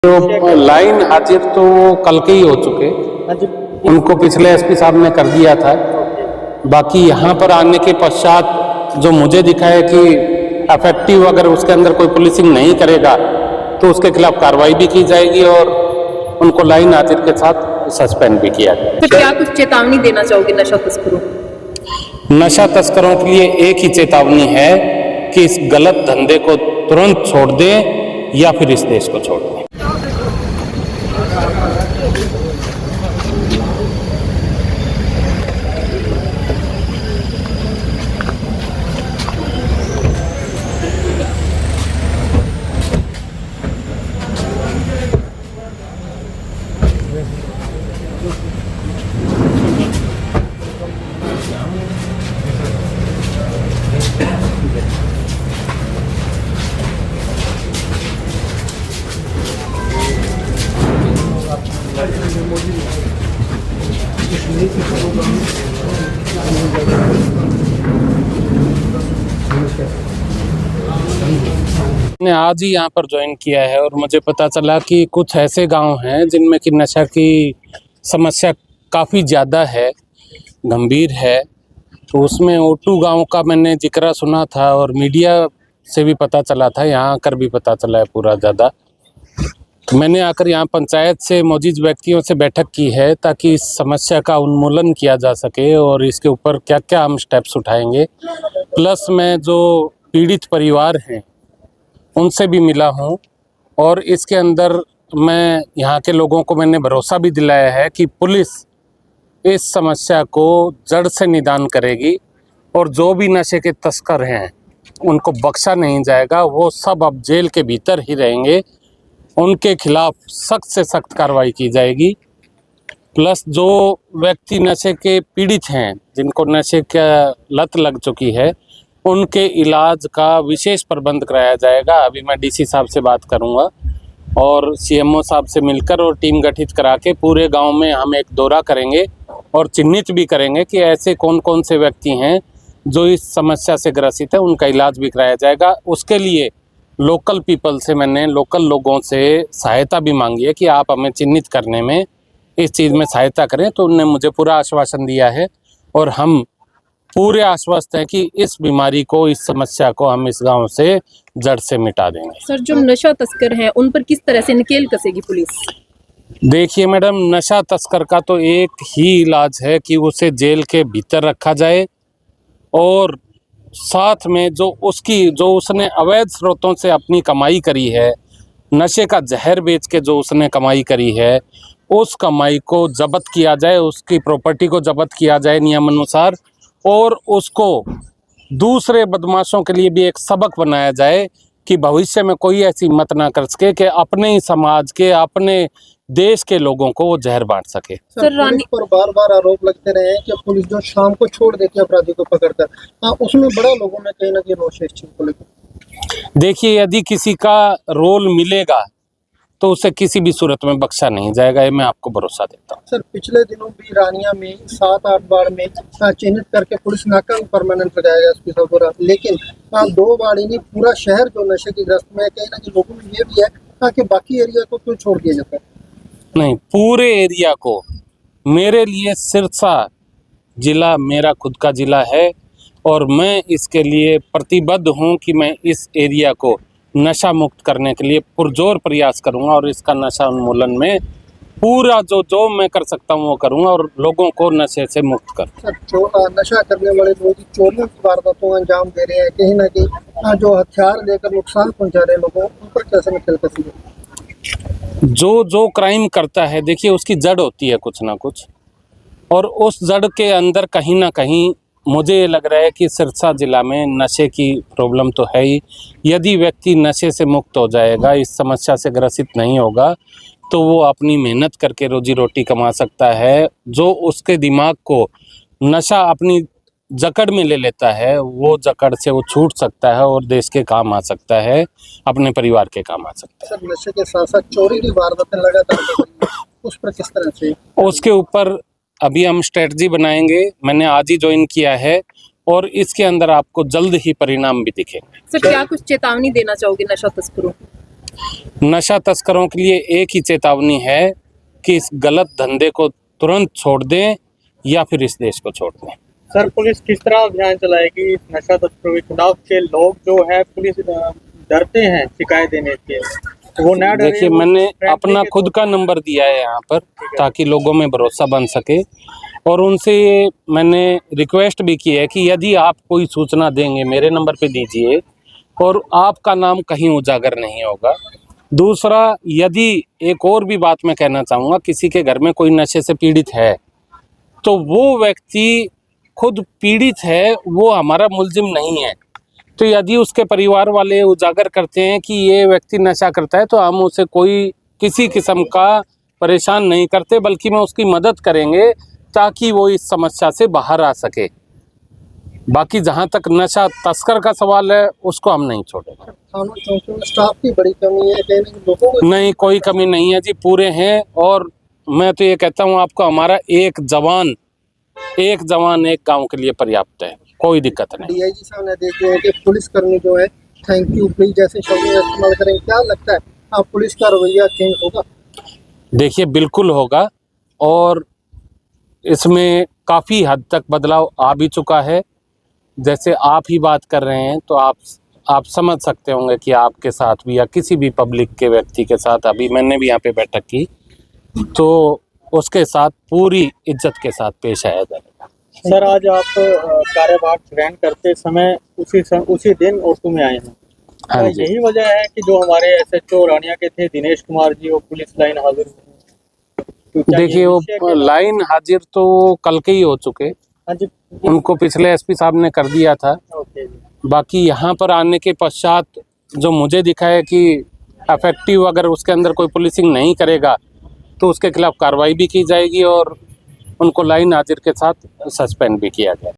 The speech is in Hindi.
तो लाइन हाजिर तो कल के ही हो चुके, उनको पिछले एसपी साहब ने कर दिया था। बाकी यहाँ पर आने के पश्चात जो मुझे दिखा है कि अफेक्टिव अगर उसके अंदर कोई पुलिसिंग नहीं करेगा तो उसके खिलाफ कार्रवाई भी की जाएगी और उनको लाइन हाजिर के साथ सस्पेंड भी किया जाएगा। तो क्या कुछ चेतावनी देना चाहोगे नशा तस्करों? नशा तस्करों के लिए एक ही चेतावनी है कि इस गलत धंधे को तुरंत छोड़ दें या फिर इस देश को छोड़ दें। मैंने आज ही यहाँ पर ज्वाइन किया है और मुझे पता चला कि कुछ ऐसे गांव हैं जिनमें कि नशा की समस्या काफ़ी ज़्यादा है, गंभीर है। तो उसमें ओटू गांव का मैंने जिक्र सुना था और मीडिया से भी पता चला था, यहाँ आकर भी पता चला है पूरा ज़्यादा। तो मैंने आकर यहाँ पंचायत से मौजूद व्यक्तियों से बैठक की है ताकि इस समस्या का उन्मूलन किया जा सके और इसके ऊपर क्या क्या हम स्टेप्स उठाएंगे। प्लस मैं जो पीड़ित परिवार हैं उनसे भी मिला हूँ और इसके अंदर मैं यहाँ के लोगों को मैंने भरोसा भी दिलाया है कि पुलिस इस समस्या को जड़ से निदान करेगी और जो भी नशे के तस्कर हैं उनको बख्शा नहीं जाएगा। वो सब अब जेल के भीतर ही रहेंगे, उनके खिलाफ सख्त से सख्त कार्रवाई की जाएगी। प्लस जो व्यक्ति नशे के पीड़ित हैं, जिनको नशे का लत लग चुकी है, उनके इलाज का विशेष प्रबंध कराया जाएगा। अभी मैं डीसी साहब से बात करूंगा और सीएमओ साहब से मिलकर और टीम गठित करा के पूरे गांव में हम एक दौरा करेंगे और चिन्हित भी करेंगे कि ऐसे कौन कौन से व्यक्ति हैं जो इस समस्या से ग्रसित है, उनका इलाज भी कराया जाएगा। उसके लिए लोकल पीपल से मैंने लोकल लोगों से सहायता भी मांगी है कि आप हमें चिन्हित करने में इस चीज़ में सहायता करें। तो उन्होंने मुझे पूरा आश्वासन दिया है और हम पूरे आश्वस्त हैं कि इस बीमारी को, इस समस्या को हम इस गांव से जड़ से मिटा देंगे। सर, जो नशा तस्कर हैं उन पर किस तरह से नकेल कसेगी पुलिस? देखिए मैडम, नशा तस्कर का तो एक ही इलाज है कि उसे जेल के भीतर रखा जाए और साथ में जो उसने अवैध स्रोतों से अपनी कमाई करी है, नशे का जहर बेच के जो उसने कमाई करी है, उस कमाई को जब्त किया जाए, उसकी प्रॉपर्टी को जब्त किया जाए नियमानुसार और उसको दूसरे बदमाशों के लिए भी एक सबक बनाया जाए कि भविष्य में कोई ऐसी हिम्मत ना कर सके कि अपने ही समाज के, अपने देश के लोगों को वो जहर बांट सके। सर, पुलिस पर बार बार आरोप लगते रहे हैं कि पुलिस जो शाम को छोड़ देती है अपराधी को पकड़कर, उसमें बड़ा लोगों में कहीं ना कहीं रोष है इस चीज को लेकर। देखिए, यदि किसी का रोल मिलेगा तो उसे किसी भी सूरत में बख्शा नहीं जाएगा, ये मैं आपको भरोसा देता हूँ। सर, पिछले दिनों भी रानिया में 7-8 बार में चिन्हित करके पुलिस नाका परमानेंट लगाया गया एसपी साहब द्वारा, लेकिन 2 बार ही नहीं, पूरा शहर जो नशे की ग्रस्त में कहीं ना कहीं लोगों में ये भी है कि बाकी एरिया को क्यों छोड़ दिया जाता है? नहीं, पूरे एरिया को, मेरे लिए सिरसा जिला मेरा खुद का जिला है और मैं इसके लिए प्रतिबद्ध हूँ कि मैं इस एरिया को नशा मुक्त करने के लिए पुरजोर प्रयास करूँगा और इसका नशा उन्मूलन में पूरा जो मैं कर सकता हूँ वो करूँगा और लोगों को नशे से मुक्त कर। सर, जो नशा करने वाले लोग चोरियों की वारदातों को अंजाम दे रहे हैं, कहीं ना कहीं जो हथियार लेकर नुकसान पहुँचा रहे हैं लोगों, उन पर कैसे नकेल कसेंगे? जो क्राइम करता है, देखिए उसकी जड़ होती है कुछ ना कुछ और उस जड़ के अंदर कहीं ना कहीं मुझे ये लग रहा है कि सिरसा जिला में नशे की प्रॉब्लम तो है ही। यदि व्यक्ति नशे से मुक्त हो जाएगा, इस समस्या से ग्रसित नहीं होगा, तो वो अपनी मेहनत करके रोजी रोटी कमा सकता है। जो उसके दिमाग को नशा अपनी जकड़ में ले लेता है, वो जकड़ से वो छूट सकता है और देश के काम आ सकता है, अपने परिवार के काम आ सकता है। सर, नशे के साथ साथ चोरी की वारदातें लगातार बढ़ रही हैं, उस पर किस तरह से? उसके ऊपर अभी हम स्ट्रेटजी बनाएंगे, मैंने आज ही ज्वाइन किया है और इसके अंदर आपको जल्द ही परिणाम भी दिखेंगे। सर, क्या कुछ चेतावनी देना चाहोगे नशा तस्करों को? नशा तस्करों के लिए एक ही चेतावनी है कि इस गलत धंधे को तुरंत छोड़ दें या फिर इस देश को छोड़ दें। सर, पुलिस किस तरह अभियान चलाएगी इस नशा तस्करों के खिलाफ? के लोग जो है पुलिस डरते हैं शिकायत देने के, वो ना डरे। देखिए, मैंने अपना खुद का नंबर दिया है यहाँ पर ताकि लोगों में भरोसा बन सके, और उनसे मैंने रिक्वेस्ट भी की है कि यदि आप कोई सूचना देंगे मेरे नंबर पे दीजिए और आपका नाम कहीं उजागर नहीं होगा। दूसरा, यदि एक और भी बात मैं कहना चाहूँगा, किसी के घर में कोई नशे से पीड़ित है तो वो व्यक्ति खुद पीड़ित है, वो हमारा मुलजिम नहीं है। तो यदि उसके परिवार वाले उजागर करते हैं कि ये व्यक्ति नशा करता है तो हम उसे कोई किसी किस्म का परेशान नहीं करते, बल्कि मैं उसकी मदद करेंगे ताकि वो इस समस्या से बाहर आ सके। बाकी जहाँ तक नशा तस्कर का सवाल है उसको हम नहीं छोड़ेंगे। थानों चौकियों में स्टाफ की बड़ी कमी है, कहीं ना कहीं लोगों को नहीं, कोई कमी नहीं है जी, पूरे हैं। और मैं तो ये कहता हूँ आपको, हमारा एक जवान एक गांव के लिए पर्याप्त है, कोई दिक्कत नहीं। डीआईजी साहब ने देखे हैं कि पुलिसकर्मी जो है थैंक यू प्लीज जैसे शब्द इस्तेमाल करें, क्या लगता है आप पुलिस का रवैया चेंज होगा? देखिए, बिल्कुल होगा, और इसमें काफ़ी हद तक बदलाव आ भी चुका है। जैसे आप ही बात कर रहे हैं तो आप समझ सकते होंगे कि आपके साथ भी या किसी भी पब्लिक के व्यक्ति के साथ, अभी मैंने भी यहाँ पे बैठक की, तो उसके साथ पूरी इज्जत के साथ पेश आया जाएगा। सर, आज आप कार्यभार ग्रहण करते समय उसी दिन ओटू में आए हैं। हाँ क्या जी। यही वजह है कि जो हमारे एसएचओ रानिया के थे दिनेश कुमार जी, वो पुलिस लाइन हाजिर हुए? तो क्या देखिए, ये वो विषय के- लाइन हाजिर तो कल के ही हो चुके, हाँ जी, उनको पिछले एसपी साहब ने कर दिया था। ओके जी। बाकी यहाँ पर आने के पश्चात जो मुझे दिखा है कि अफेक्टिव अगर उसके अंदर कोई पुलिसिंग नहीं करेगा तो उसके खिलाफ कार्रवाई भी की जाएगी और उनको लाइन हाजिर के साथ सस्पेंड भी किया जाएगा।